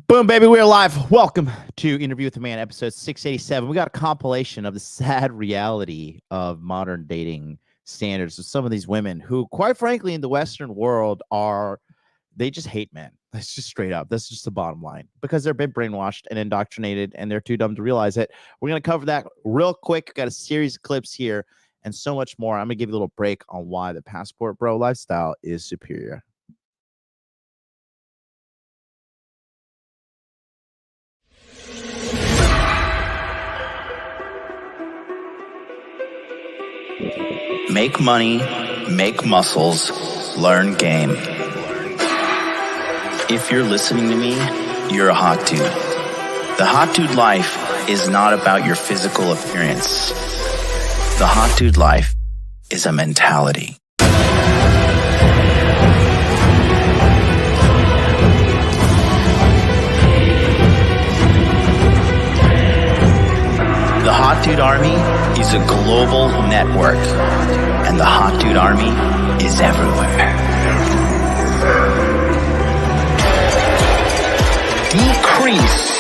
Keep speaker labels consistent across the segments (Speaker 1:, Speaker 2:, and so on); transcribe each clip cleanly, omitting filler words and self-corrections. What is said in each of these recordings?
Speaker 1: Boom, baby, we're live. Welcome to Interview with the Man, episode 687. We got a compilation of the sad reality of modern dating standards of some of these women who, quite frankly, in the Western world they just hate men. That's just straight up. That's just the bottom line because they're been brainwashed and indoctrinated and they're too dumb to realize it. We're going to cover that real quick. Got a series of clips here and so much more. I'm going to give you a little break on why the passport bro lifestyle is superior.
Speaker 2: Make money, make muscles, learn game. If you're listening to me, you're a hot dude. The hot dude life is not about your physical appearance. The hot dude life is a mentality. The Hot Dude Army is a global network, and the Hot Dude Army is everywhere. Decrease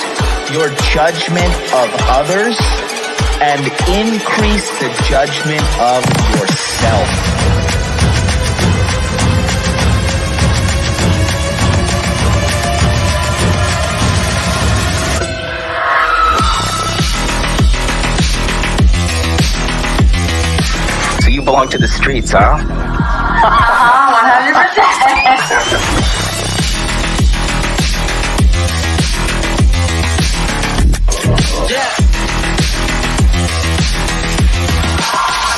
Speaker 2: your judgment of others and increase the judgment of yourself. So you belong to the streets, huh?
Speaker 3: 100%.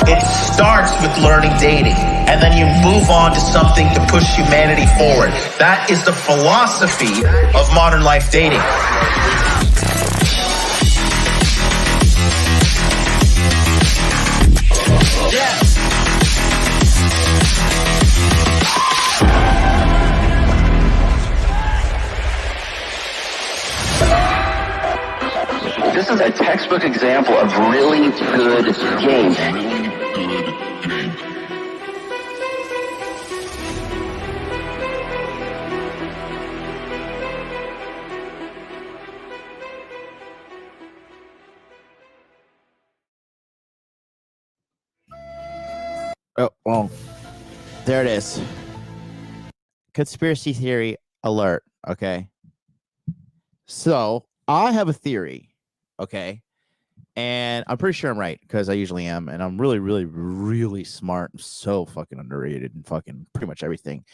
Speaker 4: It starts with learning dating, and then you move on to something to push humanity forward. That is the philosophy of modern life dating.
Speaker 3: This is a textbook example of really good game.
Speaker 1: Oh, well, there it is. Conspiracy theory alert. Okay. So I have a theory. Okay. And I'm pretty sure I'm right because I usually am. And I'm really, really, really smart. I'm so fucking underrated and fucking pretty much everything.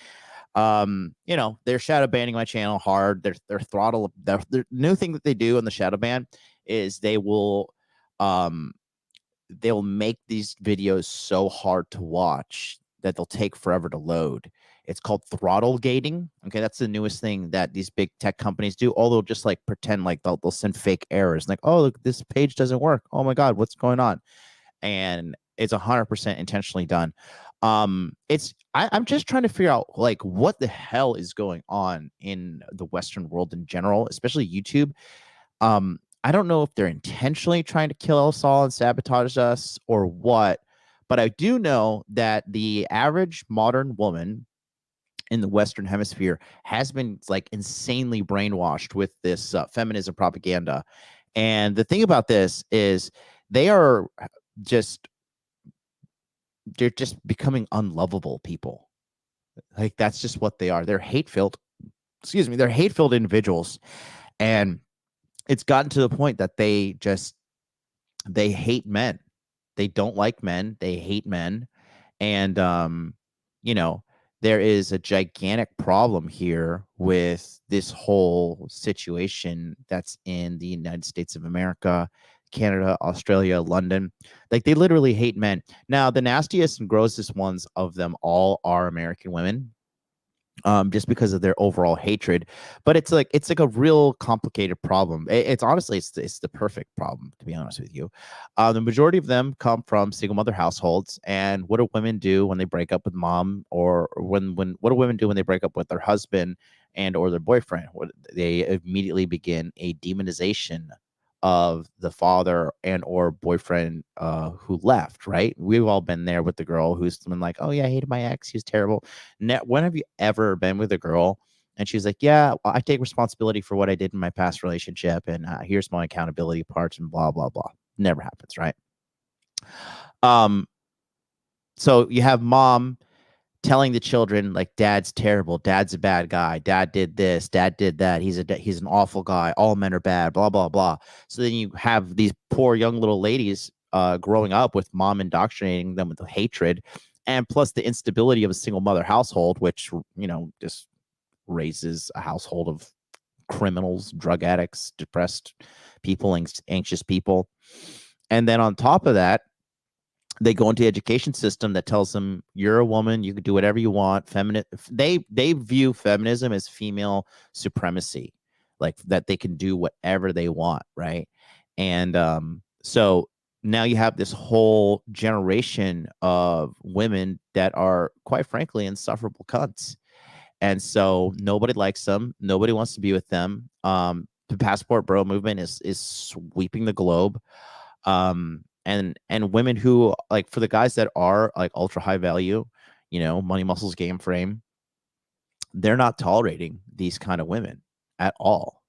Speaker 1: They're shadow banning my channel hard. Their throttle. Their new thing that they do on the shadow ban is they'll make these videos so hard to watch that they'll take forever to load. It's called throttle gating. Okay, that's the newest thing that these big tech companies do. Or they'll just like pretend like they'll send fake errors, like, oh, look, this page doesn't work. Oh my god, what's going on? And it's 100% intentionally done. I'm just trying to figure out like what the hell is going on in the Western world in general, especially YouTube. I don't know if they're intentionally trying to kill us all and sabotage us or what, but I do know that the average modern woman in the Western hemisphere has been like insanely brainwashed with this feminism propaganda. And the thing about this is they're just becoming unlovable people. Like that's just what they are. They're hate-filled individuals. And it's gotten to the point that they hate men. They don't like men. They hate men. And, there is a gigantic problem here with this whole situation that's in the United States of America, Canada, Australia, London. Like they literally hate men. Now, the nastiest and grossest ones of them all are American women. Just because of their overall hatred, but it's like a real complicated problem. It's honestly it's the perfect problem, to be honest with you. The majority of them come from single mother households, and what do women do when they break up with mom, or when what do women do when they break up with their husband and or their boyfriend? They immediately begin a demonization of the father and or boyfriend who left, right? We've all been there with the girl who's been like, oh yeah, I hated my ex, he was terrible. When have you ever been with a girl And she's like, yeah, well, I take responsibility for what I did in my past relationship, and here's my accountability parts, and blah blah blah. Never happens, right? So you have mom telling the children like, dad's terrible, dad's a bad guy, dad did this, dad did that, he's an awful guy, all men are bad, blah blah blah. So then you have these poor young little ladies growing up with mom indoctrinating them with the hatred, and plus the instability of a single mother household, which just raises a household of criminals, drug addicts, depressed people, anxious people. And then on top of that, they go into the education system that tells them you're a woman, you can do whatever you want. They view feminism as female supremacy, like that they can do whatever they want, right? And so now you have this whole generation of women that are, quite frankly, insufferable cunts. And so nobody likes them, nobody wants to be with them. The passport bro movement is sweeping the globe. And women who, like, for the guys that are like ultra high value, money, muscles, game frame, they're not tolerating these kind of women at all.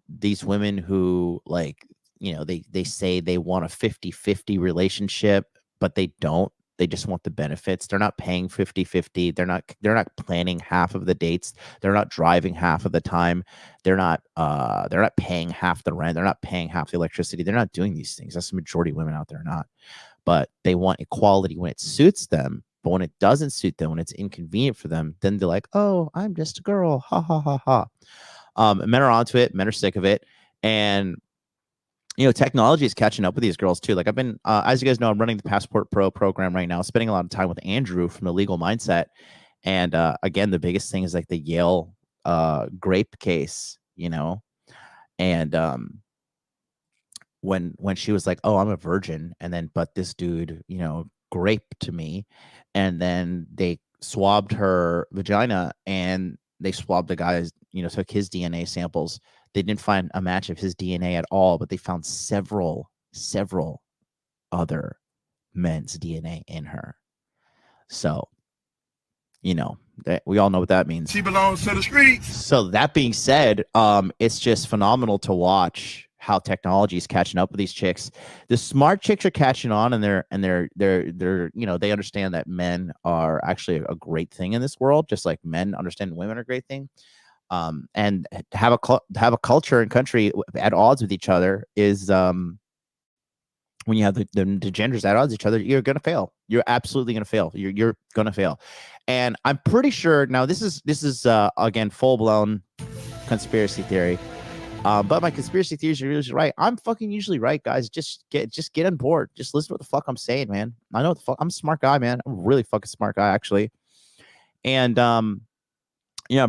Speaker 1: These women who, like, they say they want a 50-50 relationship, but they don't. They just want the benefits. They're not paying 50-50. They're not planning half of the dates. They're not driving half of the time. They're not paying half the rent. They're not paying half the electricity. They're not doing these things. That's the majority of women out there are not. But they want equality when it suits them. But when it doesn't suit them, when it's inconvenient for them, then they're like, oh, I'm just a girl. Ha ha ha ha. Men are onto it. Men are sick of it. And technology is catching up with these girls too. Like, I've been, as you guys know, I'm running the Passport Pro program right now, spending a lot of time with Andrew from the Legal Mindset. And again, the biggest thing is like the Yale grape case, and when she was like, oh, I'm a virgin, and then but this dude, raped me, and then they swabbed her vagina, and they swabbed the guy's, took his DNA samples. They didn't find a match of his DNA at all, but they found several other men's DNA in her. So, that we all know what that means.
Speaker 5: She belongs to the streets.
Speaker 1: So that being said, it's just phenomenal to watch how technology is catching up with these chicks. The smart chicks are catching on, and they're they understand that men are actually a great thing in this world, just like men understand women are a great thing. And have a culture and country at odds with each other is when you have the genders at odds with each other, you're gonna fail. You're absolutely gonna fail. You're gonna fail. And I'm pretty sure now this is again full blown conspiracy theory. But my conspiracy theories are usually right. I'm fucking usually right, guys. Just get on board. Just listen to what the fuck I'm saying, man. I know what the fuck. I'm a smart guy, man. I'm a really fucking smart guy, actually. And I'm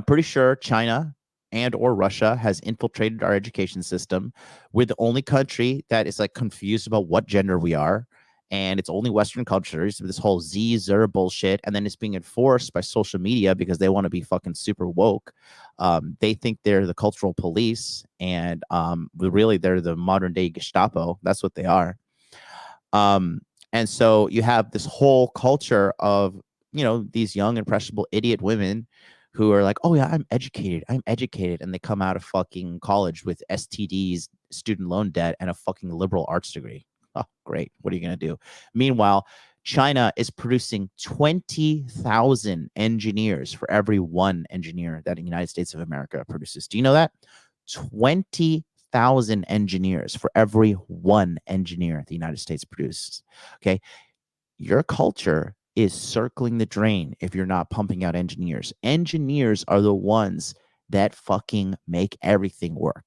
Speaker 1: pretty sure China and or Russia has infiltrated our education system. We're the only country that is like confused about what gender we are. And it's only Western cultures with this whole Z-Zer bullshit. And then it's being enforced by social media because they want to be fucking super woke. They think they're the cultural police. And really, they're the modern day Gestapo. That's what they are. And so you have this whole culture of, these young, impressionable idiot women who are like, oh yeah, I'm educated. And they come out of fucking college with STDs, student loan debt, and a fucking liberal arts degree. Oh, great. What are you going to do? Meanwhile, China is producing 20,000 engineers for every one engineer that the United States of America produces. Do you know that? 20,000 engineers for every one engineer the United States produces. Okay. Your culture is circling the drain if you're not pumping out engineers. Engineers are the ones that fucking make everything work.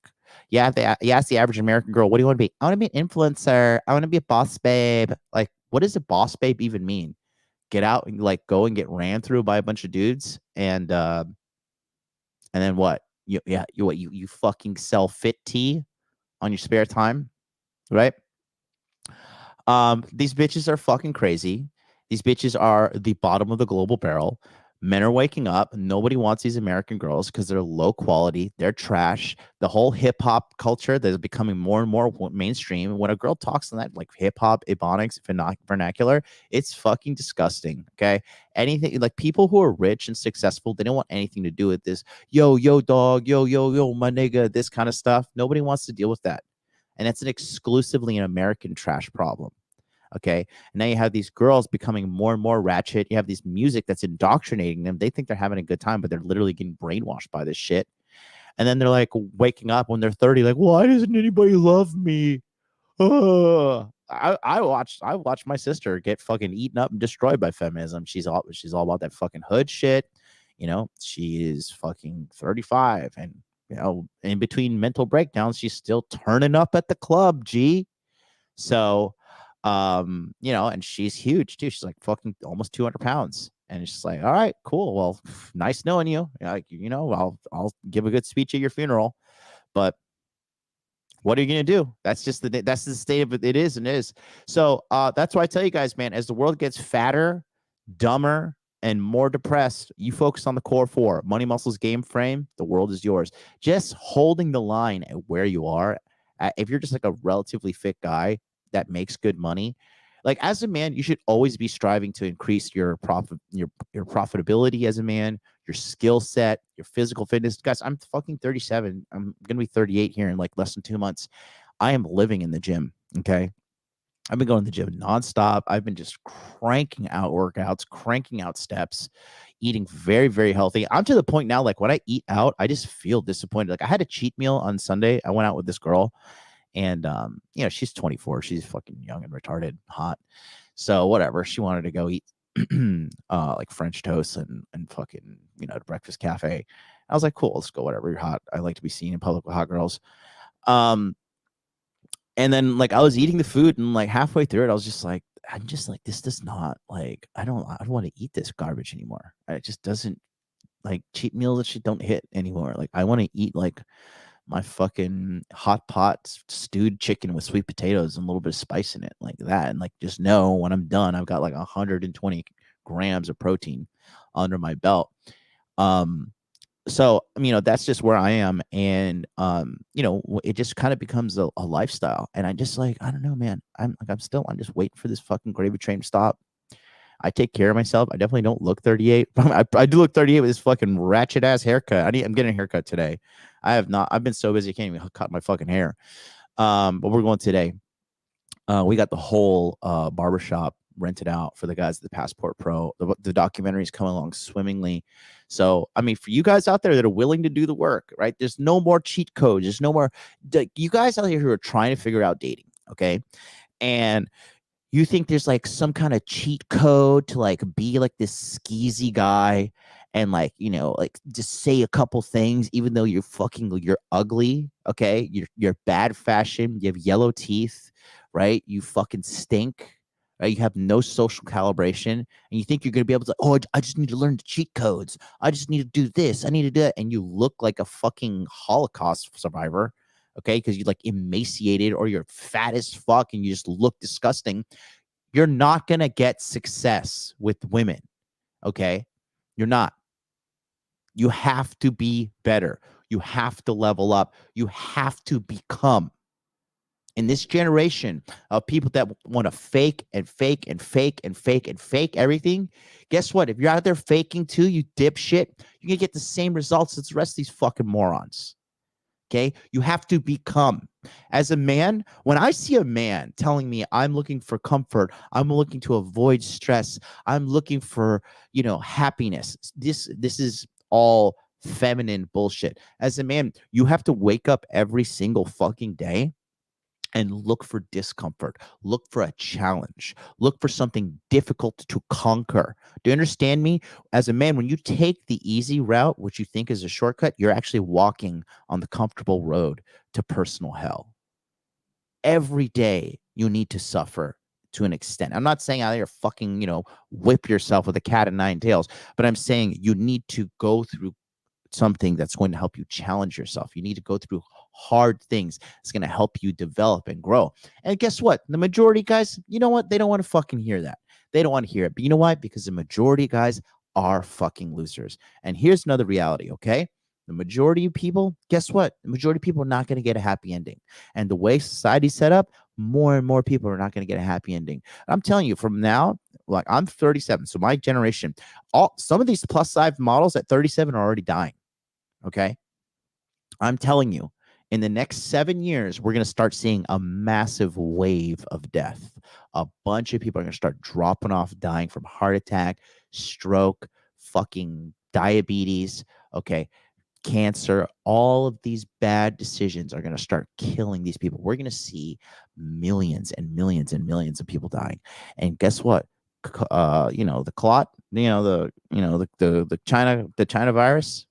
Speaker 1: Yeah, you ask the average American girl, what do you want to be? I want to be an influencer. I want to be a boss babe. Like, what does a boss babe even mean? Get out and like go and get ran through by a bunch of dudes, and then what? You fucking sell fit tea on your spare time, right? These bitches are fucking crazy. These bitches are the bottom of the global barrel. Men are waking up. Nobody wants these American girls because they're low quality. They're trash. The whole hip hop culture that is becoming more and more mainstream. When a girl talks in that like hip hop, ebonics, vernacular, it's fucking disgusting. Okay. Anything like people who are rich and successful, they don't want anything to do with this. Yo, dog. Yo, my nigga. This kind of stuff. Nobody wants to deal with that. And it's exclusively an American trash problem. Okay. And now you have these girls becoming more and more ratchet. You have these music that's indoctrinating them. They think they're having a good time, but they're literally getting brainwashed by this shit. And then they're like waking up when they're 30, like, why doesn't anybody love me? I watched my sister get fucking eaten up and destroyed by feminism. She's all about that fucking hood shit. You know, she is fucking 35 and in between mental breakdowns, she's still turning up at the club, G. So and she's huge too. She's like fucking almost 200 pounds. And it's just like, all right, cool. Well, nice knowing you. Like, I'll give a good speech at your funeral. But what are you gonna do? That's the state of it. It is and is. So that's why I tell you guys, man, as the world gets fatter, dumber, and more depressed, you focus on the core four: money, muscles, game frame. The world is yours. Just holding the line at where you are. If you're just like a relatively fit guy that makes good money, like as a man, you should always be striving to increase your profitability as a man, your skill set, your physical fitness. Guys, I'm fucking 37. I'm gonna be 38 here in like less than 2 months. I am living in the gym. Okay. I've been going to the gym nonstop. I've been just cranking out workouts, cranking out steps, eating very, very healthy. I'm to the point now, like when I eat out, I just feel disappointed. Like I had a cheat meal on Sunday. I went out with this girl. And she's 24. She's fucking young and retarded, hot. So whatever. She wanted to go eat like French toast and fucking the breakfast cafe. I was like, cool, let's go. Whatever. You're hot. I like to be seen in public with hot girls. And then like I was eating the food and like halfway through it, I was just like, I'm just like, this does not like I don't want to eat this garbage anymore. It just doesn't like cheat meals that shit don't hit anymore. Like I want to eat like my fucking hot pot stewed chicken with sweet potatoes and a little bit of spice in it like that. And like, just know when I'm done, I've got like 120 grams of protein under my belt. So, that's just where I am. And, it just kind of becomes a lifestyle. And I just like, I don't know, man, I'm just waiting for this fucking gravy train to stop. I take care of myself. I definitely don't look 38. I do look 38 with this fucking ratchet ass haircut. I'm getting a haircut today. I've been so busy I can't even cut my fucking hair. But we're going today. We got the whole barbershop rented out for the guys at the Passport Pro. The documentary is coming along swimmingly. So, for you guys out there that are willing to do the work, right? There's no more cheat codes. There's no more. You guys out here who are trying to figure out dating, okay? And you think there's like some kind of cheat code to like be like this skeezy guy and like, like just say a couple things, even though you're ugly. Okay. You're bad fashion. You have yellow teeth, right? You fucking stink. Right? You have no social calibration and you think you're going to be able to, I just need to learn the cheat codes. I just need to do this. I need to do that. And you look like a fucking Holocaust survivor. Okay, because you're like emaciated or you're fat as fuck and you just look disgusting. You're not going to get success with women. Okay, you're not. You have to be better. You have to level up. You have to become. In this generation of people that want to fake and fake and fake and fake and fake everything, guess what? If you're out there faking too, you dipshit, you're going to get the same results as the rest of these fucking morons. Okay, you have to become. As a man, when I see a man telling me I'm looking for comfort, I'm looking to avoid stress, I'm looking for, happiness. This is all feminine bullshit. As a man, you have to wake up every single fucking day and look for discomfort, look for a challenge, look for something difficult to conquer. Do you understand me? As a man, when you take the easy route, which you think is a shortcut, you're actually walking on the comfortable road to personal hell. Every day you need to suffer to an extent. I'm not saying out there fucking, whip yourself with a cat of nine tails, but I'm saying you need to go through something that's going to help you challenge yourself. You need to go through hard things. It's going to help you develop and grow. And guess what? The majority guys, you know what? They don't want to fucking hear that. They don't want to hear it. But you know why? Because the majority guys are fucking losers. And here's another reality, okay? The majority of people, guess what? The majority of people are not going to get a happy ending. And the way society's set up, more and more people are not going to get a happy ending. I'm telling you, from now, like I'm 37, so my generation, some of these plus size models at 37 are already dying. Okay. I'm telling you, in the next 7 years, we're going to start seeing a massive wave of death. A bunch of people are going to start dropping off, dying from heart attack, stroke, fucking diabetes, okay, cancer. All of these bad decisions are going to start killing these people. We're going to see millions and millions and millions of people dying. And guess what? The clot, the China virus,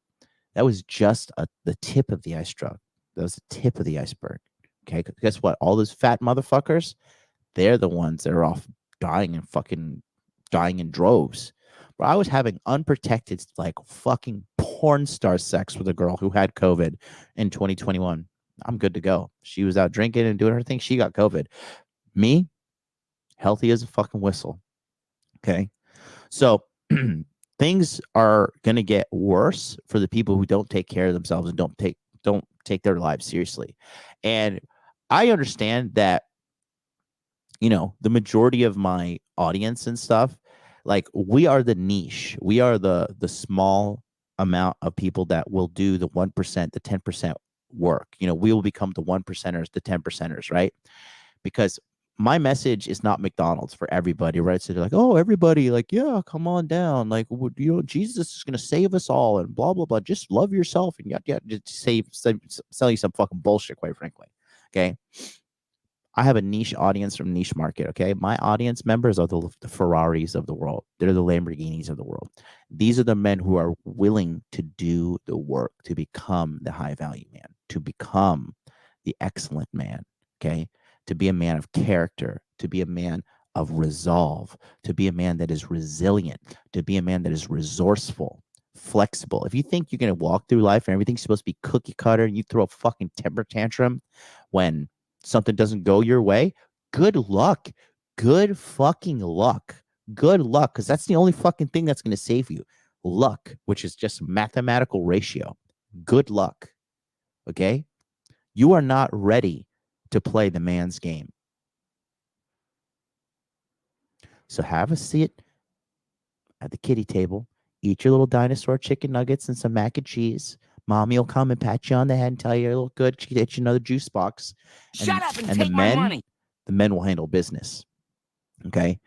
Speaker 1: that was just the tip of the iceberg. That was the tip of the iceberg. Okay, guess what? All those fat motherfuckers, they're the ones that are off dying in droves. But I was having unprotected, like fucking porn star sex with a girl who had COVID in 2021. I'm good to go. She was out drinking and doing her thing. She got COVID. Me, healthy as a fucking whistle. Okay, so things are going to get worse for the people who don't take care of themselves and don't take their lives seriously. And I understand that, the majority of my audience and stuff, like we are the niche. We are the small amount of people that will do the 1%, the 10% work. We will become the 1%ers, the 10%ers, right? Because my message is not McDonald's for everybody, right? So they're like, oh, everybody, like, yeah, come on down. Like, Jesus is going to save us all and blah, blah, blah. Just love yourself and just sell you some fucking bullshit, quite frankly. Okay. I have a niche audience from niche market. Okay. My audience members are the Ferraris of the world. They're the Lamborghinis of the world. These are the men who are willing to do the work to become the high value man, to become the excellent man. Okay. To be a man of character, to be a man of resolve, to be a man that is resilient, to be a man that is resourceful, flexible. If you think you're going to walk through life and everything's supposed to be cookie cutter and you throw a fucking temper tantrum when something doesn't go your way, good luck. Good fucking luck. Good luck, because that's the only fucking thing that's going to save you. Luck, which is just mathematical ratio. Good luck. Okay? You are not ready to play the man's game. So have a seat at the kiddie table, eat your little dinosaur chicken nuggets and some mac and cheese. Mommy will come and pat you on the head and tell you you're a little good. She get you another juice box.
Speaker 5: Shut up and take my money.
Speaker 1: The men will handle business. Okay.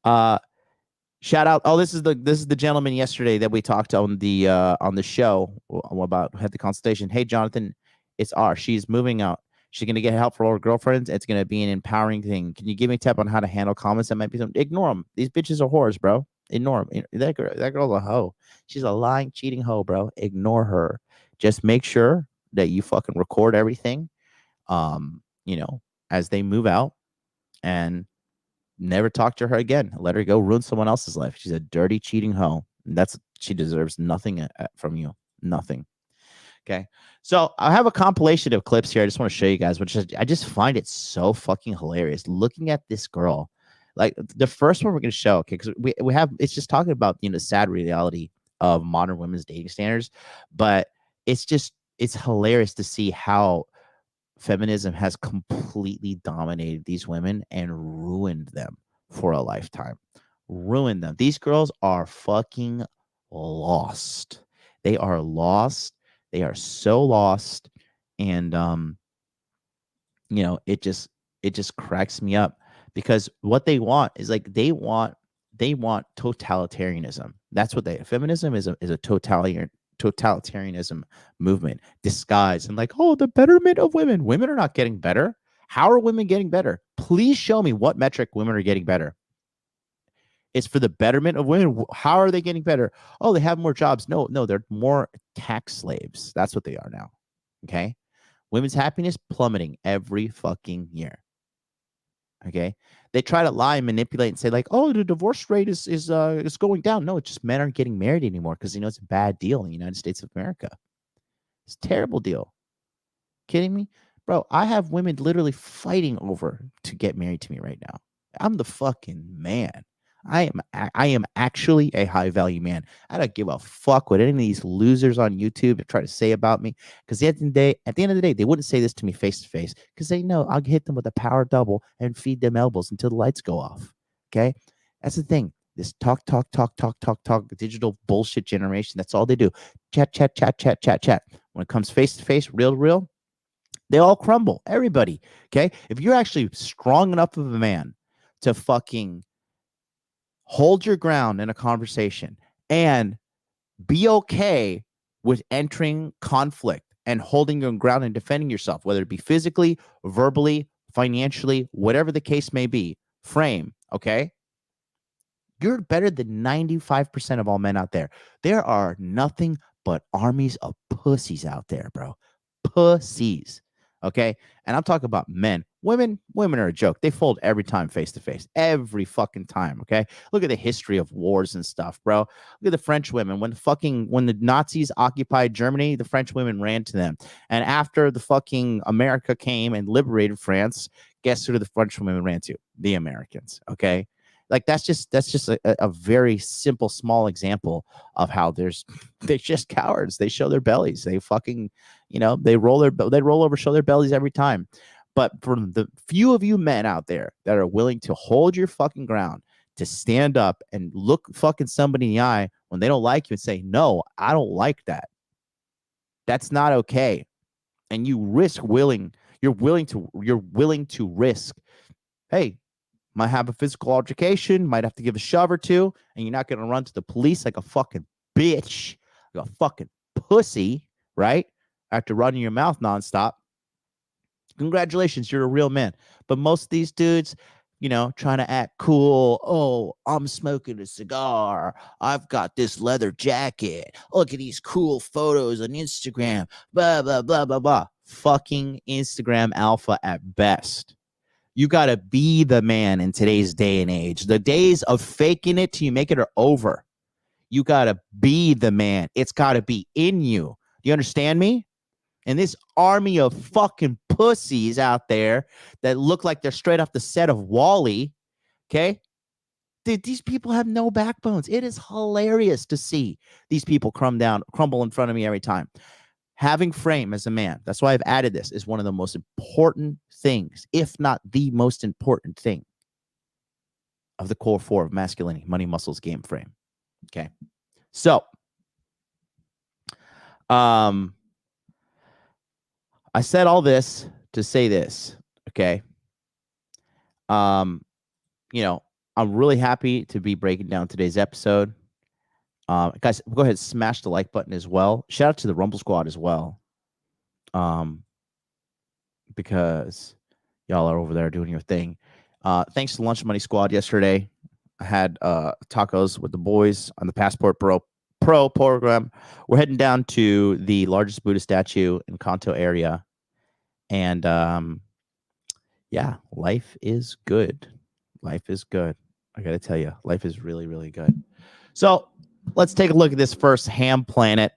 Speaker 1: Shout out. Oh, this is the gentleman yesterday that we talked on the show about, had the consultation. Hey, Jonathan, it's R. She's moving out. She's going to get help for all her girlfriends. It's going to be an empowering thing. Can you give me a tip on how to handle comments that might be something? Ignore them. These bitches are whores, bro. Ignore them. That girl's a hoe. She's a lying, cheating hoe, bro. Ignore her. Just make sure that you fucking record everything, as they move out, and never talk to her again. Let her go ruin someone else's life. She's a dirty, cheating hoe. She deserves nothing from you. Nothing. Okay. So I have a compilation of clips here. I just want to show you guys, which I just find it so fucking hilarious looking at this girl. Like the first one we're going to show, okay, because we have, it's just talking about, the sad reality of modern women's dating standards, but it's hilarious to see how feminism has completely dominated these women and ruined them for a lifetime. Ruined them. These girls are fucking lost. They are lost. They are so lost. And it just cracks me up, because what they want is like they want totalitarianism. That's what feminism is a totalitarianism movement disguised and like, oh, the betterment of women. Women are not getting better. How are women getting better? Please show me what metric women are getting better. It's for the betterment of women. How are they getting better? Oh, they have more jobs. No, they're more tax slaves. That's what they are now. Okay. Women's happiness plummeting every fucking year. Okay. They try to lie and manipulate and say like, oh, the divorce rate is going down. No, it's just men aren't getting married anymore because it's a bad deal in the United States of America. It's a terrible deal. Kidding me? Bro, I have women literally fighting over to get married to me right now. I'm the fucking man. I am actually a high value man. I don't give a fuck what any of these losers on YouTube try to say about me. Because at the end of the day, they wouldn't say this to me face to face because they know I'll hit them with a power double and feed them elbows until the lights go off. Okay, that's the thing. This talk, digital bullshit generation. That's all they do. Chat. When it comes face to face, real to real, they all crumble. Everybody. Okay, if you're actually strong enough of a man to fucking hold your ground in a conversation and be okay with entering conflict and holding your ground and defending yourself, whether it be physically, verbally, financially, whatever the case may be, frame, okay? You're better than 95% of all men out there. There are nothing but armies of pussies out there, bro. Pussies. Okay. And I'm talking about men. Women are a joke. They fold every time face to face. Every fucking time. Okay. Look at the history of wars and stuff, bro. Look at the French women. When the Nazis occupied Germany, the French women ran to them. And after the fucking America came and liberated France, guess who the French women ran to? The Americans. Okay. Like that's just a very simple, small example of how they're just cowards. They show their bellies. They fucking, they roll over, show their bellies every time. But for the few of you men out there that are willing to hold your fucking ground, to stand up and look fucking somebody in the eye when they don't like you and say, no, I don't like that. That's not okay. And you're willing to risk, hey, might have a physical altercation, might have to give a shove or two, and you're not going to run to the police like a fucking bitch, like a fucking pussy, right? After running your mouth nonstop. Congratulations, you're a real man. But most of these dudes, trying to act cool. Oh, I'm smoking a cigar. I've got this leather jacket. Look at these cool photos on Instagram. Blah, blah, blah, blah, blah. Fucking Instagram alpha at best. You got to be the man in today's day and age. The days of faking it till you make it are over. You got to be the man. It's got to be in you. Do you understand me? And this army of fucking pussies out there that look like they're straight off the set of Wall-E, okay? Dude, these people have no backbones. It is hilarious to see these people crumble in front of me every time. Having frame as a man, that's why I've added this, is one of the most important things, if not the most important thing of the core four of masculinity: money, muscles, game, frame. Okay. So, I said all this to say this, okay? I'm really happy to be breaking down today's episode. Guys, go ahead and smash the like button as well. Shout out to the Rumble Squad as well. Because y'all are over there doing your thing. Thanks to Lunch Money Squad yesterday. I had tacos with the boys on the Passport Pro program. We're heading down to the largest Buddha statue in Kanto area. And yeah, life is good. Life is good. I got to tell you, life is really, really good. So let's take a look at this first ham planet.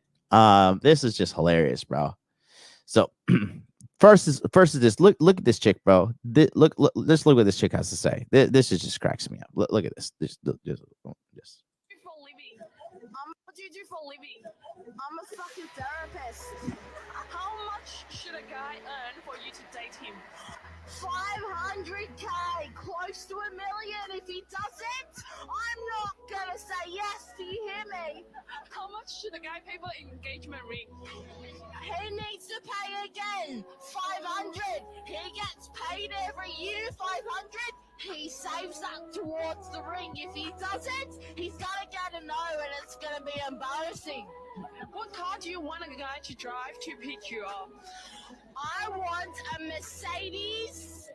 Speaker 1: This is just hilarious, bro. So first is this. Look at this chick, bro. Let's look what this chick has to say. This just cracks me up. Look at this. This.
Speaker 6: What do you do for a living? I'm a fucking therapist.
Speaker 5: How much should a guy earn for you to date him?
Speaker 6: 500k, close to $1 million. If he doesn't, I'm not gonna say yes. Do you hear me?
Speaker 5: How much should a guy pay for an engagement ring?
Speaker 6: He needs to pay again. 500. He gets paid every year. 500. He saves that towards the ring. If he doesn't, he's gonna get a no, and it's gonna be embarrassing.
Speaker 5: What car do you want a guy to drive to pick you up?
Speaker 6: I want a Mercedes.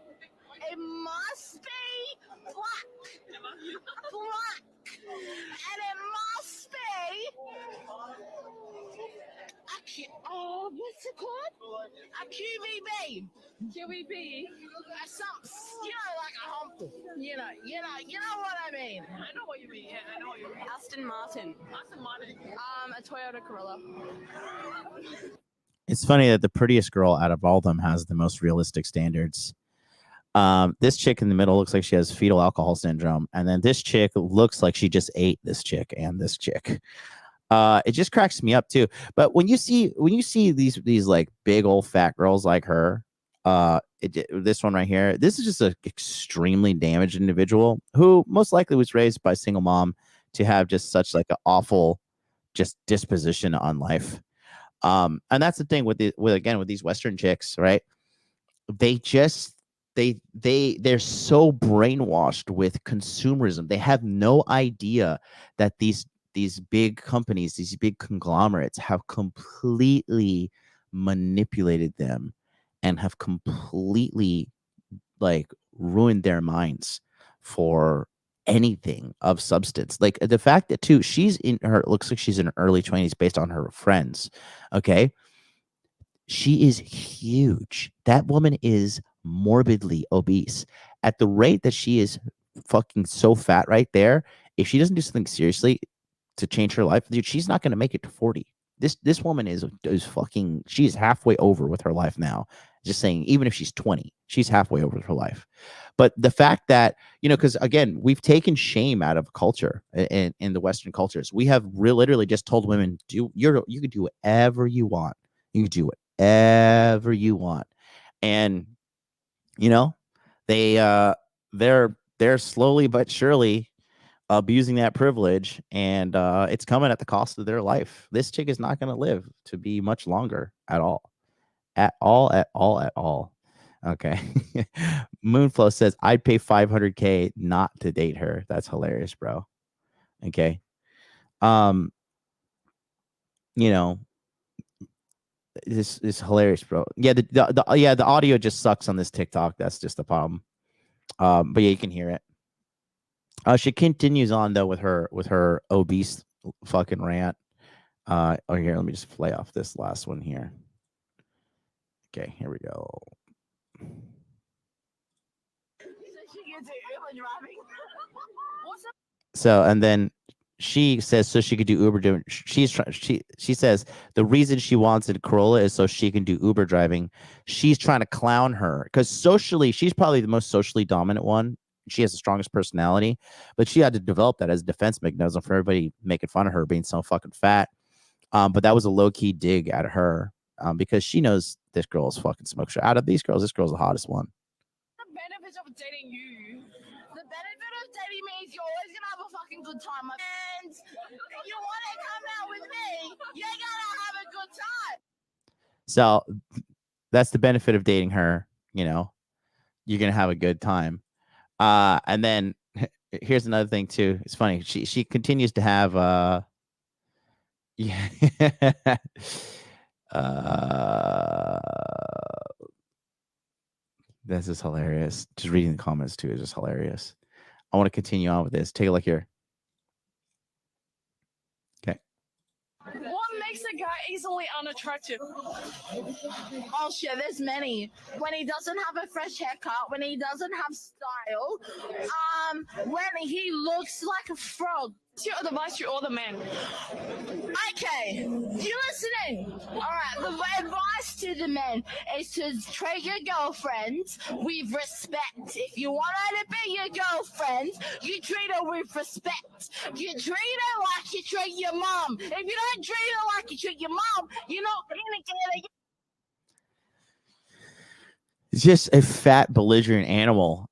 Speaker 6: It must be black. And it must be what's it called? A QVB.
Speaker 5: QVB?
Speaker 6: Like a hump. You know what I mean.
Speaker 5: I know what you mean. Yeah, I know what you mean.
Speaker 6: Aston Martin. A Toyota Corolla.
Speaker 1: It's funny that the prettiest girl out of all of them has the most realistic standards. This chick in the middle looks like she has fetal alcohol syndrome, and then this chick looks like she just ate this chick and this chick. It just cracks me up too. But when you see these like big old fat girls like her, this one right here, this is just an extremely damaged individual who most likely was raised by a single mom to have just such like an awful just disposition on life. And that's the thing with these Western chicks, right? They just they're so brainwashed with consumerism. They have no idea that these big companies, these big conglomerates have completely manipulated them and have completely like ruined their minds for anything of substance. Like the fact that too, looks like she's in her early 20s based on her friends. Okay. She is huge. That woman is morbidly obese. At the rate that she is fucking so fat right there, if she doesn't do something seriously to change her life, dude, she's not going to make it to 40. This woman is fucking, she's halfway over with her life now. Just saying, even if she's 20, she's halfway over with her life. But the fact that, because again, we've taken shame out of culture in the Western cultures. We have literally just told women, you can do whatever you want. You can do whatever you want. And, they're slowly but surely abusing that privilege, and it's coming at the cost of their life. This chick is not going to live to be much longer at all. Okay. Moonflow says, I'd pay $500K not to date her. That's hilarious, bro. Okay. This is hilarious, bro. Yeah, the audio just sucks on this TikTok. That's just the problem. But yeah, you can hear it. She continues on though with her obese fucking rant. Here, let me just play off this last one here. Okay, here we go. So, and then she says so she could do Uber. She says the reason she wants a Corolla is so she can do Uber driving. She's trying to clown her because socially, she's probably the most socially dominant one. She has the strongest personality, but she had to develop that as a defense mechanism for everybody making fun of her being so fucking fat. But that was a low key dig at her because she knows this girl is fucking smoke show. Out of these girls, this girl's the hottest one.
Speaker 5: The benefits of dating you.
Speaker 6: The benefit of dating me is you're always gonna have a fucking good time, my friends. If you want to come out with me, you're gonna have a good time.
Speaker 1: So that's the benefit of dating her. You're gonna have a good time. And then here's another thing too. It's funny. She continues to have yeah. This is hilarious. Just reading the comments too is just hilarious. I want to continue on with this. Take a look here. Okay.
Speaker 5: What makes a guy easily unattractive?
Speaker 6: Oh shit, there's many. When he doesn't have a fresh haircut, when he doesn't have style, when he looks like a frog.
Speaker 5: What's your advice to all the men?
Speaker 6: Okay, you listening? All right, the advice to the men is to treat your girlfriends with respect. If you want her to be your girlfriend, you treat her with respect. You treat her like you treat your mom. If you don't treat her like you treat your mom, you're not gonna get it.
Speaker 1: It's just a fat, belligerent animal.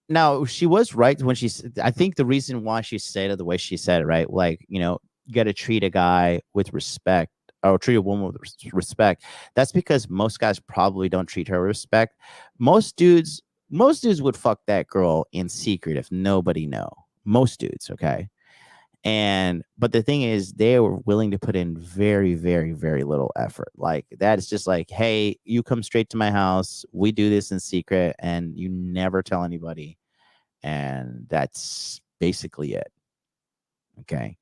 Speaker 1: Now she was right when I think the reason why she said it the way she said it, right? Like, you got to treat a guy with respect or treat a woman with respect. That's because most guys probably don't treat her with respect. Most dudes would fuck that girl in secret if nobody know. Most dudes, okay? But the thing is, they were willing to put in very, very, very little effort. Like that is just like, hey, you come straight to my house. We do this in secret, and you never tell anybody. And that's basically it. Okay.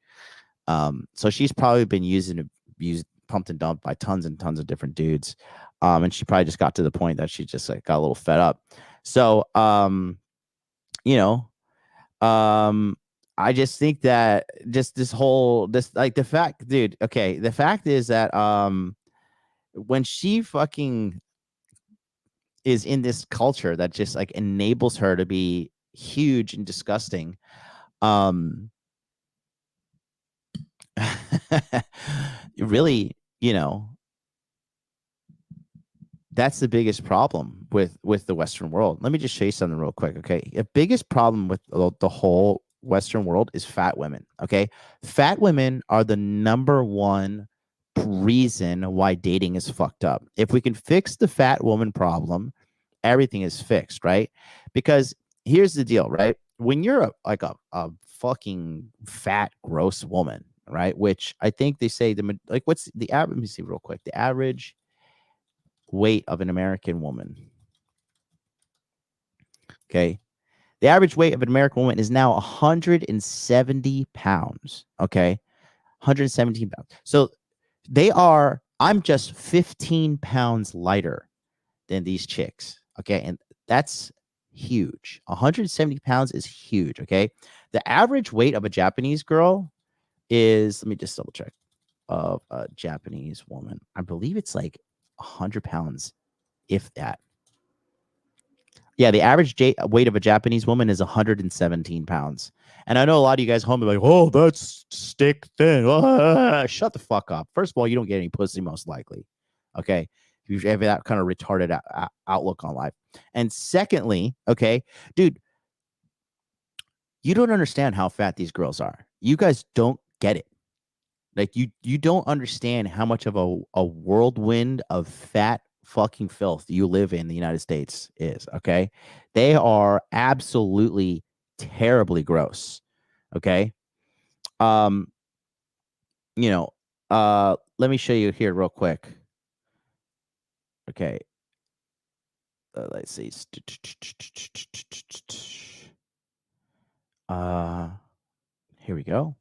Speaker 1: So she's probably been used, pumped and dumped by tons and tons of different dudes. And she probably just got to the point that she just like got a little fed up. So, I just think that just the fact, dude, okay, the fact is that when she fucking is in this culture that just like enables her to be huge and disgusting. Really, that's the biggest problem with the Western world. Let me just show you something real quick, okay? The biggest problem with the whole Western world is fat women, okay? Fat women are the number one reason why dating is fucked up. If we can fix the fat woman problem, everything is fixed, right? Because here's the deal, right? When you're a fucking fat, gross woman, right? Which I think they say what's the average? Let me see real quick. The average weight of an American woman. Okay. The average weight of an American woman is now 170 pounds. Okay. 117 pounds. So I'm just 15 pounds lighter than these chicks. Okay. And that's huge. 170 pounds is huge. Okay. The average weight of a Japanese girl is, let me just double check, of a Japanese woman. I believe it's like 100 pounds, if that. Yeah, the average weight of a Japanese woman is 117 pounds. And I know a lot of you guys home are like, oh, that's stick thin. Shut the fuck up. First of all, you don't get any pussy, most likely. Okay. If you have that kind of retarded outlook on life. And secondly, okay, dude, you don't understand how fat these girls are. You guys don't get it. Like you don't understand how much of a whirlwind of fat fucking filth you live in the United States is, okay? They are absolutely terribly gross. Okay? Um let me show you here real quick. Okay. Let's see. Here we go.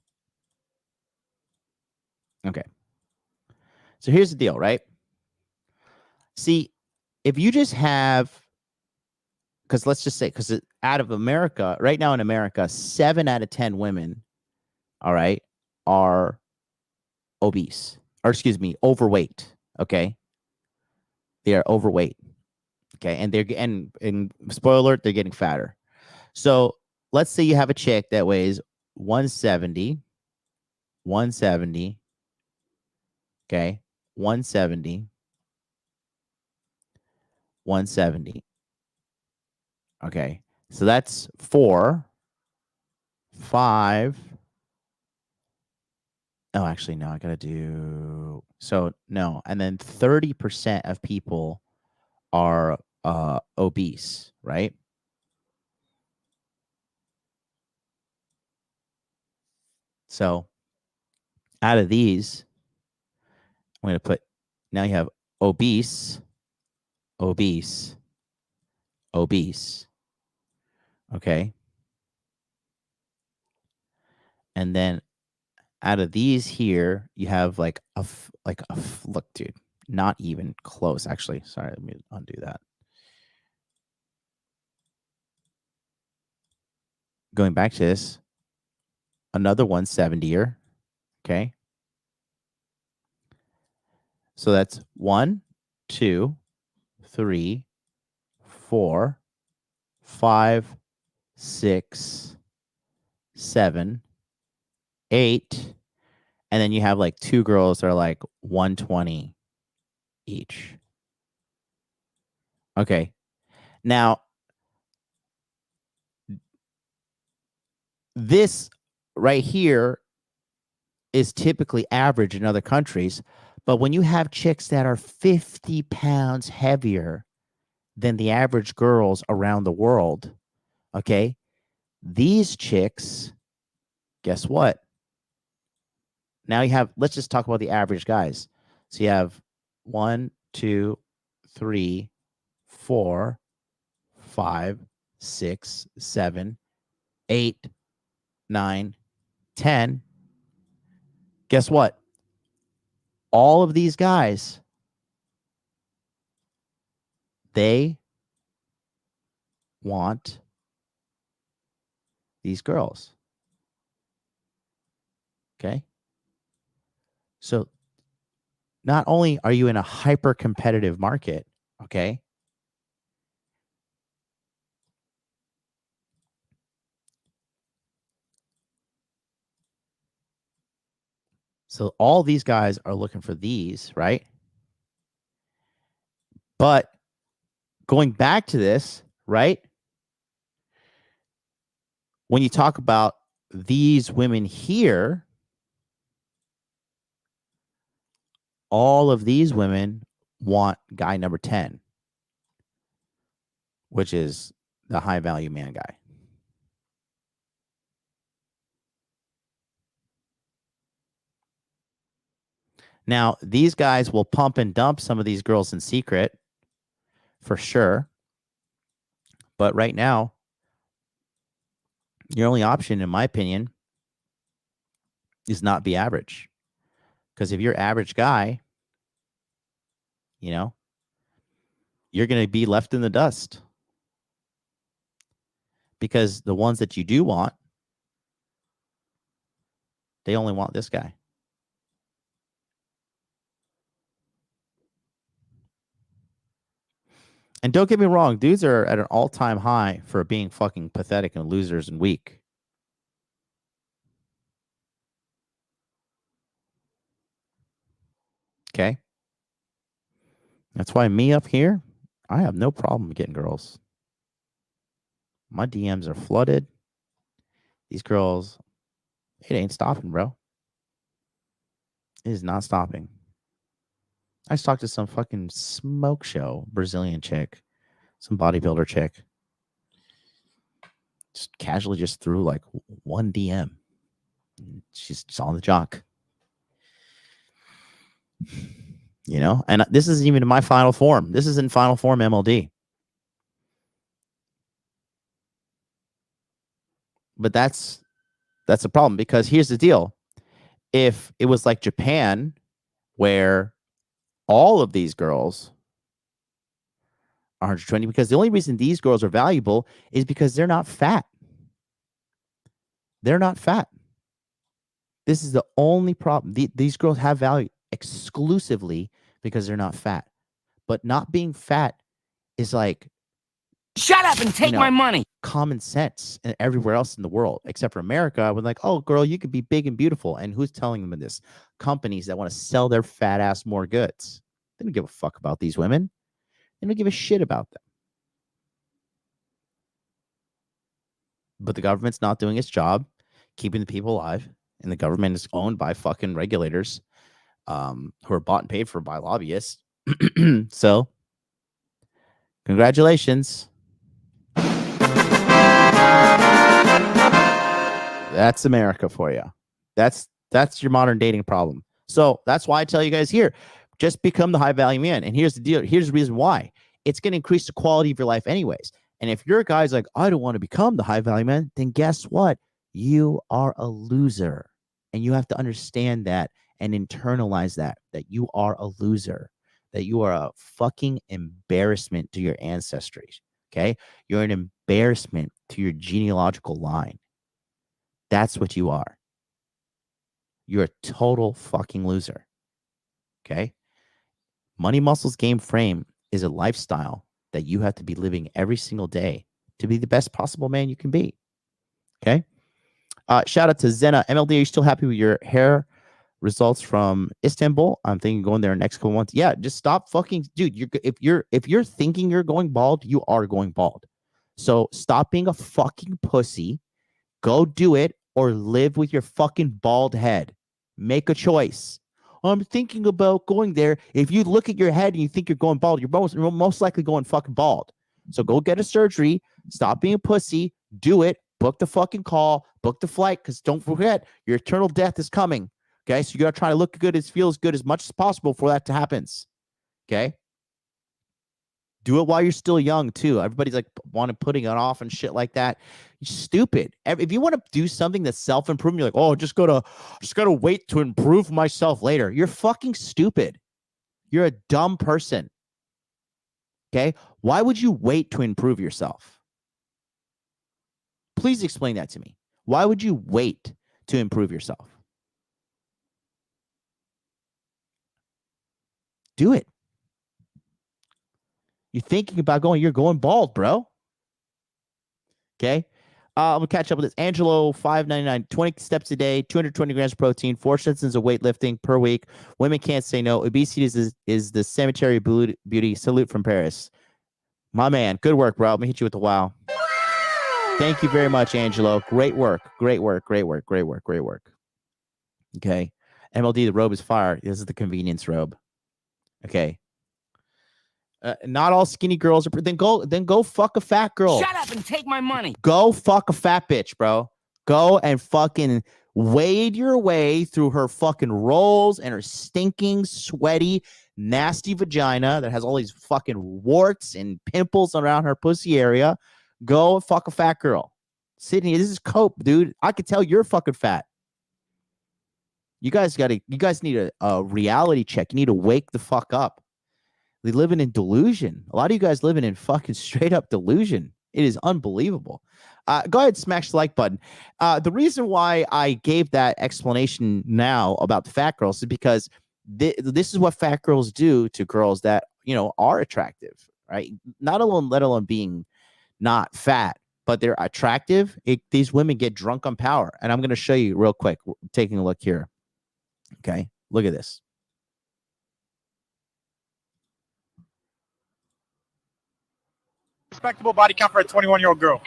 Speaker 1: Okay. So here's the deal, right? See, if you just have, because let's just say, because out of America, right now in America, 7 out of 10 women, all right, are obese, or excuse me, overweight. Okay. They are overweight. Okay. And and spoiler alert, they're getting fatter. So let's say you have a chick that weighs 170, 170, okay, 170, 170. Okay. So that's 4, 5. Oh, actually, no, I got to do. So, no. And then 30% of people are obese, right? So, out of these, I'm going to put, now you have obese, obese, obese. Okay. And then out of these here, you have look, dude, not even close. Actually, sorry, let me undo that. Going back to this, another 170er. Okay. So that's 1, 2, 3, 4, 5, 6, 7, 8. And then you have like 2 girls that are like 120 each. Okay. Now, this right here is typically average in other countries. But when you have chicks that are 50 pounds heavier than the average girls around the world, okay, these chicks, guess what? Now you have, let's just talk about the average guys. So you have 1, 2, 3, 4, 5, 6, 7, 8, 9, 10. Guess what? All of these guys, they want these girls. Okay. So not only are you in a hyper competitive market, okay, So all these guys are looking for these, right? But going back to this, right? When you talk about these women here, all of these women want guy number 10, which is the high value man guy. Now, these guys will pump and dump some of these girls in secret for sure. But right now, your only option, in my opinion, is not be average. Because if you're average guy, you know, you're going to be left in the dust. Because the ones that you do want, they only want this guy. And don't get me wrong, dudes are at an all-time high for being fucking pathetic and losers and weak. Okay? That's why me up here, I have no problem getting girls. My DMs are flooded. These girls, it ain't stopping, bro. It is not stopping. I just talked to some fucking smoke show Brazilian chick, some bodybuilder chick. Just casually just threw like one DM. She's just on the jock. You know, and this isn't even in my final form. This is in final form MLD. But that's a problem, because here's the deal. If it was like Japan, where all of these girls are 120, because the only reason these girls are valuable is because they're not fat. They're not fat. This is the only problem. These girls have value exclusively because they're not fat. But not being fat is like,
Speaker 7: shut up and take my money.
Speaker 1: Common sense everywhere else in the world, except for America. I would like, oh, girl, you could be big and beautiful. And who's telling them this? Companies that want to sell their fat ass more goods. They don't give a fuck about these women. They don't give a shit about them. But the government's not doing its job keeping the people alive. And the government is owned by fucking regulators who are bought and paid for by lobbyists. So, congratulations. That's America for you. That's your modern dating problem. So that's why I tell you guys here, just become the high value man. And here's the deal. Here's the reason why. It's going to increase the quality of your life anyways. And if you're a guy's like, I don't want to become the high value man, then guess what? You are a loser. And you have to understand that and internalize that you are a loser, that you are a fucking embarrassment to your ancestry. Okay? You're an embarrassment to your genealogical line. That's what you are. You're a total fucking loser. Okay? Money, muscles, game, frame is a lifestyle that you have to be living every single day to be the best possible man you can be. Okay? Shout out to Zena. MLD, are you still happy with your hair results from Istanbul? I'm thinking going there next couple months. Yeah, just stop fucking, dude. If you're thinking you're going bald, you are going bald. So stop being a fucking pussy. Go do it or live with your fucking bald head. Make a choice. I'm thinking about going there. If you look at your head and you think you're going bald, you're most likely going fucking bald. So go get a surgery. Stop being a pussy. Do it. Book the fucking call. Book the flight, because don't forget, your eternal death is coming. Okay? So you got to try to look good, feel as good as much as possible for that to happen. Okay? Do it while you're still young, too. Everybody's like putting it off and shit like that. You're stupid. If you want to do something that's self-improvement, you're like, oh, just gotta wait to improve myself later. You're fucking stupid. You're a dumb person. Okay? Why would you wait to improve yourself? Please explain that to me. Why would you wait to improve yourself? Do it. You're thinking about you're going bald, bro. Okay. I'm gonna catch up with this. Angelo, $5.99, 20 steps a day, 220 grams of protein, 4 sessions of weightlifting per week. Women can't say no. Obesity is the cemetery beauty. Salute from Paris. My man, good work, bro. Let me hit you with the wow. Thank you very much, Angelo. Great work. Great work. Great work. Great work. Great work. Okay. MLD, the robe is fire. This is the convenience robe. Okay. Not all skinny girls are. Then go fuck a fat girl.
Speaker 7: Shut up and take my money.
Speaker 1: Go fuck a fat bitch, bro. Go and fucking wade your way through her fucking rolls and her stinking, sweaty, nasty vagina that has all these fucking warts and pimples around her pussy area. Go and fuck a fat girl. Sydney, this is cope, dude. I could tell you're fucking fat. You guys need a reality check. You need to wake the fuck up. They're living in delusion. A lot of you guys living in fucking straight up delusion. It is unbelievable. Go ahead, smash the like button. The reason why I gave that explanation now about the fat girls is because this is what fat girls do to girls that, are attractive, right? Let alone being not fat, but they're attractive. These women get drunk on power. And I'm going to show you real quick. We're taking a look here. Okay. Look at this.
Speaker 8: Respectable body count for a 21-year-old girl.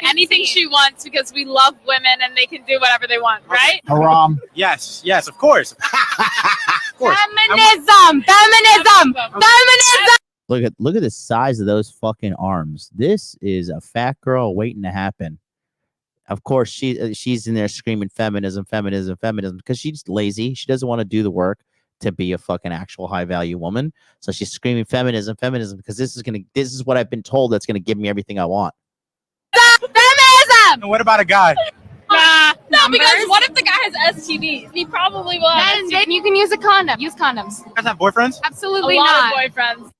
Speaker 5: Anything she wants, because we love women and they can do whatever they want, right?
Speaker 8: Haram. Yes, of course. Of course.
Speaker 5: Feminism.
Speaker 1: Look at the size of those fucking arms. This is a fat girl waiting to happen. Of course, she's in there screaming feminism because she's lazy. She doesn't want to do the work to be a fucking actual high value woman. So she's screaming feminism because this is what I've been told that's gonna give me everything I want.
Speaker 5: Feminism.
Speaker 8: And what about a guy?
Speaker 5: No, because what if the guy has STDs? He probably will.
Speaker 6: Then you can use a condom. Use condoms.
Speaker 8: You guys have boyfriends?
Speaker 6: Absolutely
Speaker 5: a lot
Speaker 6: not.
Speaker 5: of boyfriends.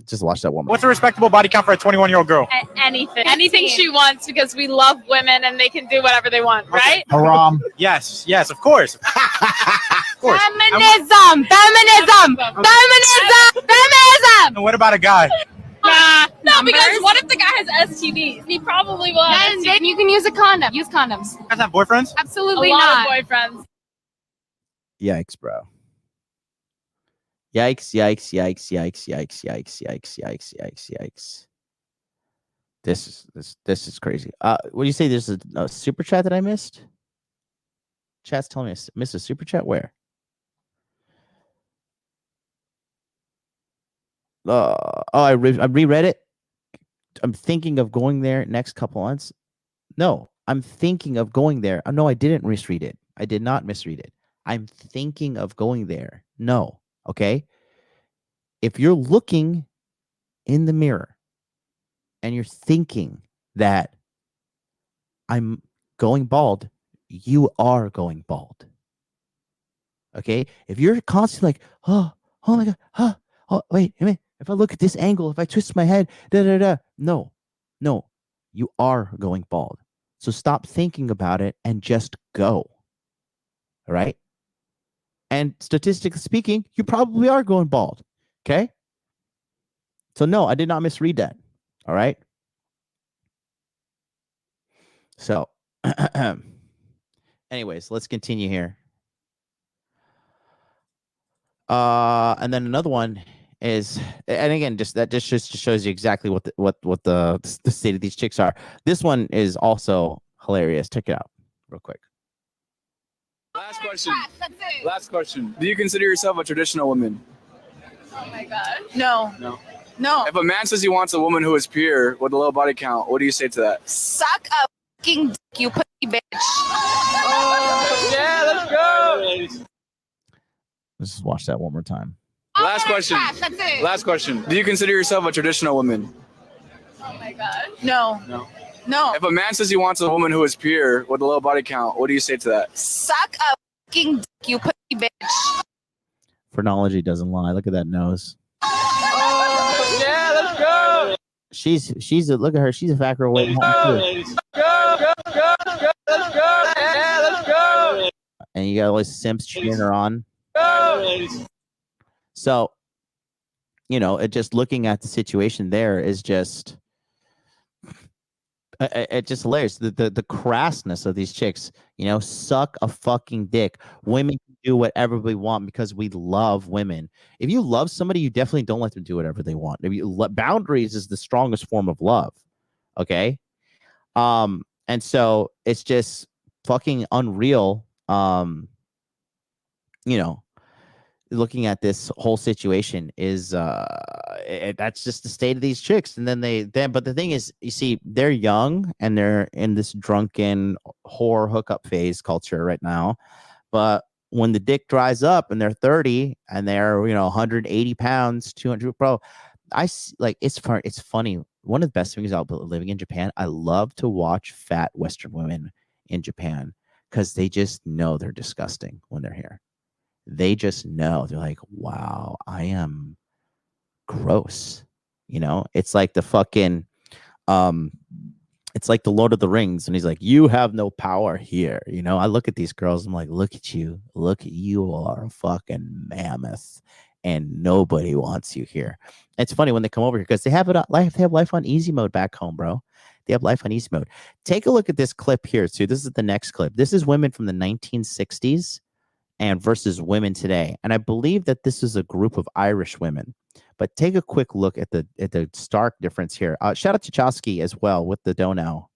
Speaker 1: Just watch that one.
Speaker 8: What's a respectable body count for a 21-year-old girl?
Speaker 5: Anything she wants, because we love women and they can do whatever they want, right?
Speaker 8: Haram. Yes, of course. Of course.
Speaker 6: Feminism.
Speaker 8: And what about a guy?
Speaker 5: No, because what if the guy has STDs? He probably will.
Speaker 6: Then you can use a condom. Use condoms.
Speaker 8: You guys have boyfriends?
Speaker 6: Absolutely
Speaker 5: a lot
Speaker 6: not.
Speaker 5: of boyfriends.
Speaker 1: Yikes, bro. Yikes. This is crazy. What do you say? There's a super chat that I missed? Chat's telling me I missed a super chat. Where? I reread it. I'm thinking of going there next couple months. No, I'm thinking of going there. No, I didn't misread it. I did not misread it. I'm thinking of going there. No. Okay. If you're looking in the mirror and you're thinking that I'm going bald, you are going bald. Okay. If you're constantly like, oh my God, oh, wait a minute. If I look at this angle, if I twist my head, no, you are going bald. So stop thinking about it and just go. All right. And statistically speaking, you probably are going bald. Okay. So no, I did not misread that. All right. So anyways, let's continue here. And then another one is, and again, that just shows you exactly what the state of these chicks are. This one is also hilarious. Check it out real quick.
Speaker 9: Last question. Do you consider yourself a traditional woman?
Speaker 5: Oh my God. No.
Speaker 9: If a man says he wants a woman who is pure with a low body count, what do you say to that?
Speaker 6: Suck a fucking dick, you pussy bitch.
Speaker 9: Oh, yeah, let's go.
Speaker 1: Let's just watch that one more time.
Speaker 9: Last question. Do you consider yourself a traditional woman?
Speaker 5: Oh my God. No.
Speaker 9: If a man says he wants a woman who is pure with a low body count, what do you say to that?
Speaker 6: Suck a fucking dick, you pussy bitch.
Speaker 1: Phrenology doesn't lie. Look at that nose.
Speaker 9: Oh, yeah, let's go.
Speaker 1: Look at her. She's a fat girl waiting home too.
Speaker 9: Go, yeah, let's go.
Speaker 1: And you got all these simps cheering her on.
Speaker 9: Go.
Speaker 1: So, it just looking at the situation there is just It's just hilarious. The crassness of these chicks, suck a fucking dick. Women can do whatever we want because we love women. If you love somebody, you definitely don't let them do whatever they want. Boundaries is the strongest form of love. Okay. And so it's just fucking unreal. Looking at this whole situation is that's just the state of these chicks. And then but the thing is, you see, they're young and they're in this drunken whore hookup phase culture right now. But when the dick dries up and they're 30 and they're 180 pounds, 200, bro, it's funny. One of the best things about living in Japan, I love to watch fat Western women in Japan because they just know they're disgusting when they're here. They just know. They're like, wow, I am gross. It's like the fucking it's like the Lord of the Rings, and he's like, you have no power here. I look at these girls, I'm like, look at you, are a fucking mammoth, and nobody wants you here. It's funny when they come over here because they have life on easy mode back home, bro. They have life on easy mode. Take a look at this clip here too. This is the next clip. This is women from the 1960s and versus women today. And I believe that this is a group of Irish women. But take a quick look at the stark difference here. Shout out to Chosky as well with the dono.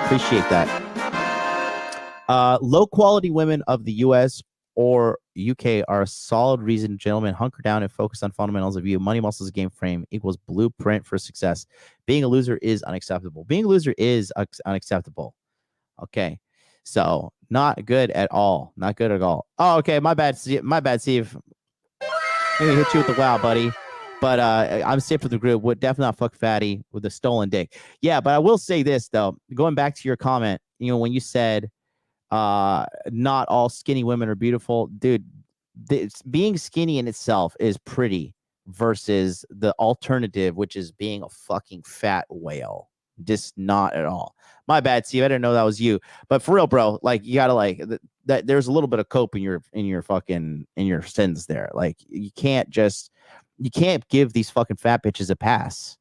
Speaker 1: Appreciate that. Low quality women of the US or UK are a solid reason gentlemen hunker down and focus on fundamentals of you. Money muscles game frame equals blueprint for success. Being a loser is unacceptable. Being a loser is unacceptable. Okay. So not good at all. Not good at all. Oh, okay. My bad, Steve. Maybe hit you with the wow, buddy. But I'm safe for the group. Would definitely not fuck fatty with a stolen dick. Yeah, but I will say this though. Going back to your comment, when you said not all skinny women are beautiful, dude. Being skinny in itself is pretty versus the alternative, which is being a fucking fat whale. Just not at all. My bad, Steve. I didn't know that was you. But for real, bro, like you gotta that. There's a little bit of cope in your sins there. Like you can't give these fucking fat bitches a pass.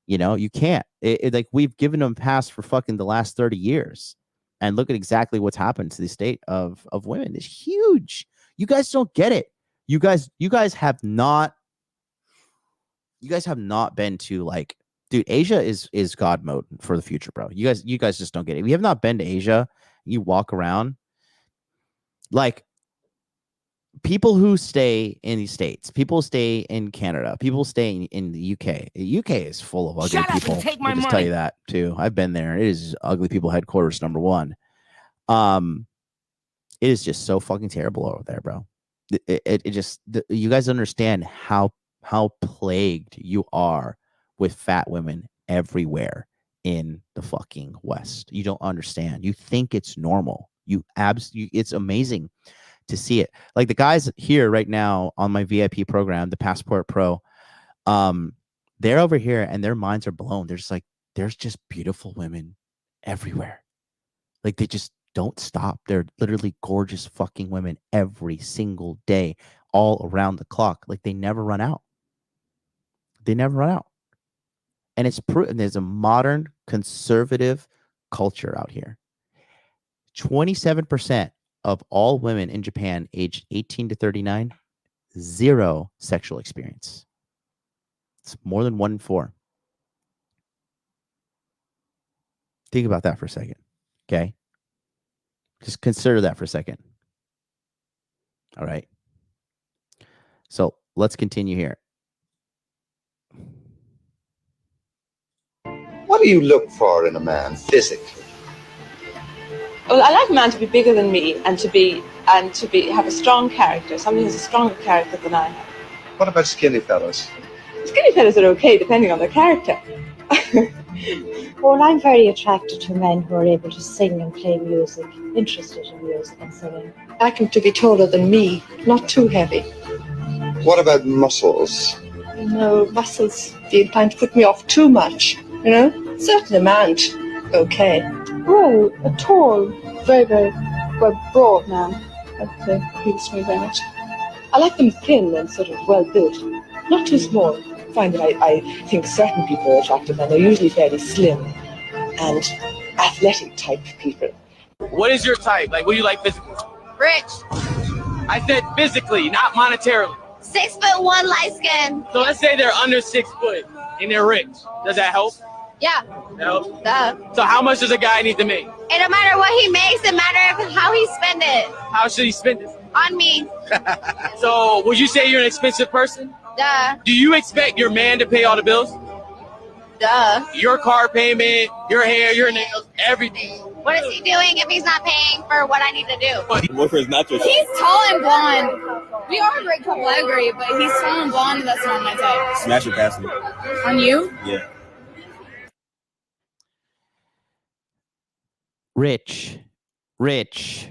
Speaker 1: You can't. Like we've given them a pass for fucking the last 30 years, and look at exactly what's happened to the state of women. It's huge. You guys don't get it. You guys have not been to like. Dude, Asia is God mode for the future, bro. You guys just don't get it. If you have not been to Asia, you walk around like people who stay in the States, people stay in Canada, people stay in the UK. The UK is full of ugly people. I'll just tell you that too. I've been there. It is ugly people headquarters number one. It is just so fucking terrible over there, bro. You guys understand how plagued you are with fat women everywhere in the fucking West. You don't understand. You think it's normal. It's amazing to see it. Like the guys here right now on my VIP program, the Passport Pro, they're over here and their minds are blown. They're just like, there's just beautiful women everywhere. Like they just don't stop. They're literally gorgeous fucking women every single day, all around the clock. Like they never run out. They never run out. And it's there's a modern conservative culture out here. 27% of all women in Japan aged 18 to 39, 0 sexual experience. It's more than 1 in 4. Think about that for a second. Okay. Just consider that for a second. All right. So let's continue here.
Speaker 10: What do you look for in a man physically?
Speaker 11: Well, I like a man to be bigger than me and to have a strong character. Somebody who's a stronger character than I have.
Speaker 10: What about skinny fellas?
Speaker 11: Skinny fellas are okay, depending on their character.
Speaker 12: Well, I'm very attracted to men who are able to sing and play music, interested in music and singing.
Speaker 13: I like him to be taller than me, not too heavy.
Speaker 10: What about muscles?
Speaker 13: No, muscles feel trying to put me off too much, Certain amount, okay.
Speaker 11: Well, a tall, very, very broad man. That appeals to me very much. I like them thin and sort of well built, not too small. I find that I think certain people are attractive and they're usually fairly slim.
Speaker 13: and athletic type people.
Speaker 8: What is your type? Like, what do you like physically?
Speaker 6: Rich.
Speaker 8: I said physically, not monetarily.
Speaker 6: 6'1", light skin.
Speaker 8: So let's say they're under 6 foot and they're rich. Does that help?
Speaker 6: Yeah.
Speaker 8: That helps?
Speaker 6: Duh.
Speaker 8: So how much does a guy need to make?
Speaker 6: It don't matter what he makes, it matters how he spend it.
Speaker 8: How should he spend it?
Speaker 6: On me.
Speaker 8: So would you say you're an expensive person?
Speaker 6: Duh.
Speaker 8: Do you expect your man to pay all the bills?
Speaker 6: Duh.
Speaker 8: Your car payment, your hair, your nails, everything.
Speaker 6: What is he doing if he's not paying for what I need to do?
Speaker 5: Boyfriend's not your He's tall and blonde. We are a great couple, I agree, but he's tall and blonde, and that's not my type.
Speaker 8: Smash it past me.
Speaker 5: On you?
Speaker 8: Yeah.
Speaker 1: Rich, rich,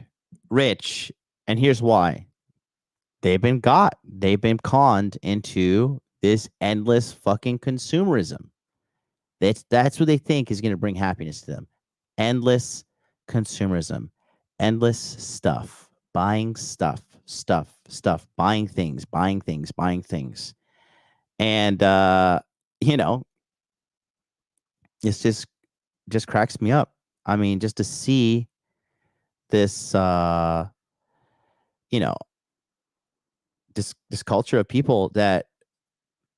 Speaker 1: rich. And here's why. They've been conned into this endless fucking consumerism. That's what they think is going to bring happiness to them. Endless consumerism, endless stuff, buying stuff, buying things. And, you know, it's just cracks me up. I mean, just to see this, you know, this culture of people that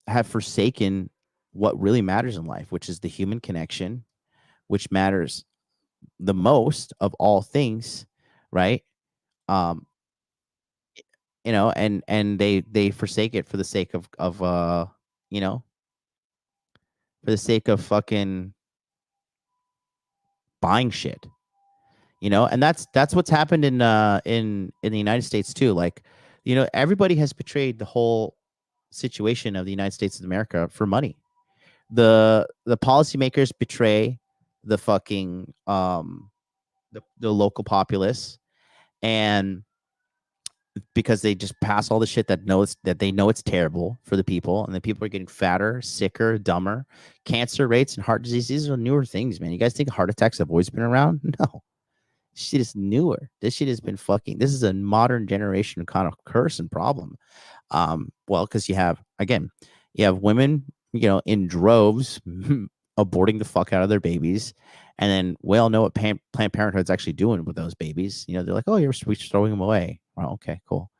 Speaker 1: have forsaken what really matters in life, which is the human connection, which matters the most of all things, right? You know, and they forsake it for the sake of you know, for the sake of fucking buying shit, you know. And that's what's happened in the United States too. Like, you know, everybody has betrayed the whole situation of the United States of America for money. The policymakers betray the fucking the local populace, and because they just pass all the shit that they know it's terrible for the people, and the people are getting fatter, sicker, dumber. Cancer rates and heart disease, these are newer things, man. You guys think heart attacks have always been around? No. Shit is newer. This shit has been fucking. This is a modern generation kind of curse and problem. Well, because you have women, you know, in droves aborting the fuck out of their babies, and then we all know what Planned Parenthood's actually doing with those babies. You know, they're like, oh, we're just throwing them away. Well, okay, cool.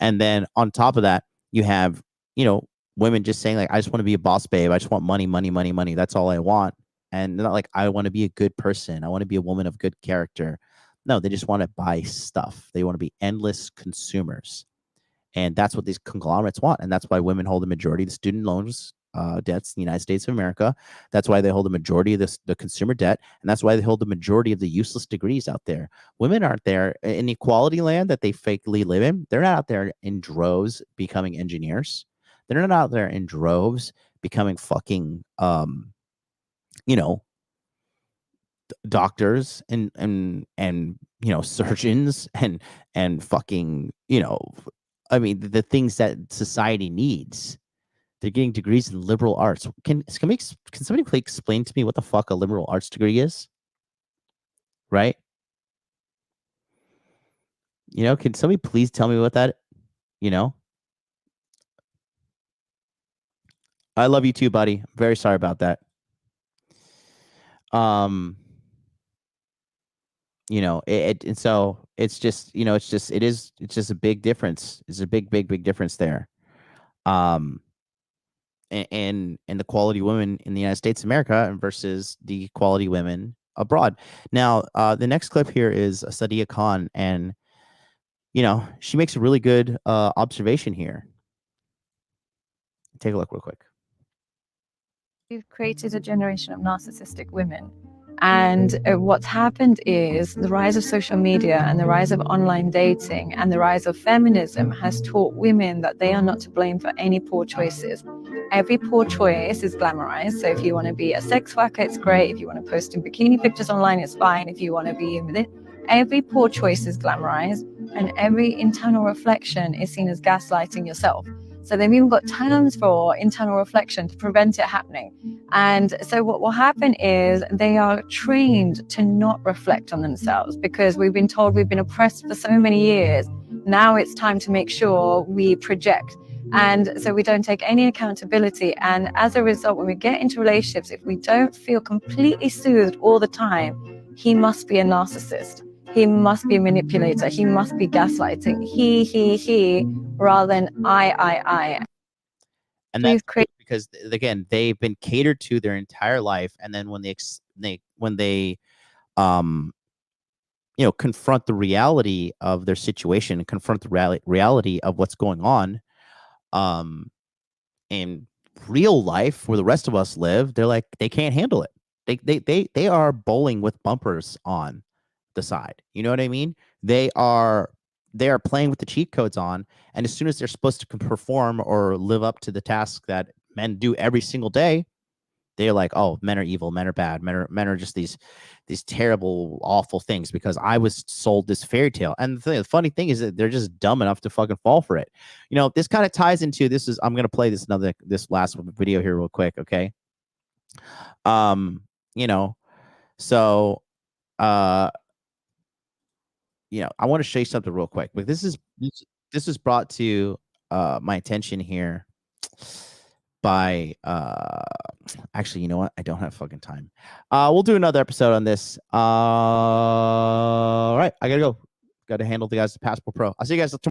Speaker 1: And then on top of that, you have, you know, women just saying like, I just want to be a boss babe. I just want money. That's all I want. And not like, I want to be a good person. I want to be a woman of good character. No, they just want to buy stuff. They want to be endless consumers. And that's what these conglomerates want. And that's why women hold the majority of the student loans debts in the United States of America. That's why they hold the majority of the consumer debt. And that's why they hold the majority of the useless degrees out there. Women aren't there in equality land that they fakely live in. They're not out there in droves becoming engineers. They're not out there in droves becoming fucking, you know, doctors and you know, surgeons and fucking, you know, I mean, the things that society needs. They're getting degrees in liberal arts. Can somebody please explain to me what the fuck a liberal arts degree is? Right? You know, can somebody please tell me what that, you know? I love you too, buddy. I'm very sorry about that. You know, and so it's just, you know, it's just a big difference. It's a big difference there. And the quality women in the United States of America versus the quality women abroad. Now, the next clip here is Sadiya Khan, and you know, she makes a really good observation here. Take a look real quick.
Speaker 14: We've created a generation of narcissistic women. And what's happened is the rise of social media and the rise of online dating and the rise of feminism has taught women that they are not to blame for any poor choices. Every poor choice is glamorized. So if you want to be a sex worker, it's great. If you want to post in bikini pictures online, it's fine. If you want to be with it, every poor choice is glamorized, and every internal reflection is seen as gaslighting yourself. So they've even got terms for internal reflection to prevent it happening. And so what will happen is they are trained to not reflect on themselves because we've been told we've been oppressed for so many years. Now it's time to make sure we project. And so we don't take any accountability. And as a result, when we get into relationships, if we don't feel completely soothed all the time, he must be a narcissist. He must be a manipulator. He must be gaslighting. He, rather than I.
Speaker 1: And that's because, again, they've been catered to their entire life. And then when they confront the reality of their situation and confront the reality of what's going on in real life where the rest of us live, they're like, they can't handle it. They are bowling with bumpers on the side. You know what I mean? They are playing with the cheat codes on, and as soon as they're supposed to perform or live up to the task that men do every single day, they're like, oh, men are evil, men are bad, men are just these terrible, awful things because I was sold this fairy tale. And the funny thing is that they're just dumb enough to fucking fall for it. This kind of ties into I'm gonna play this last video here real quick, okay? So I want to show you something real quick, but this is brought to my attention here by actually, you know what? I don't have fucking time. We'll do another episode on this. All right, I gotta go. Got to handle the guys at Passport Pro. I'll see you guys tomorrow.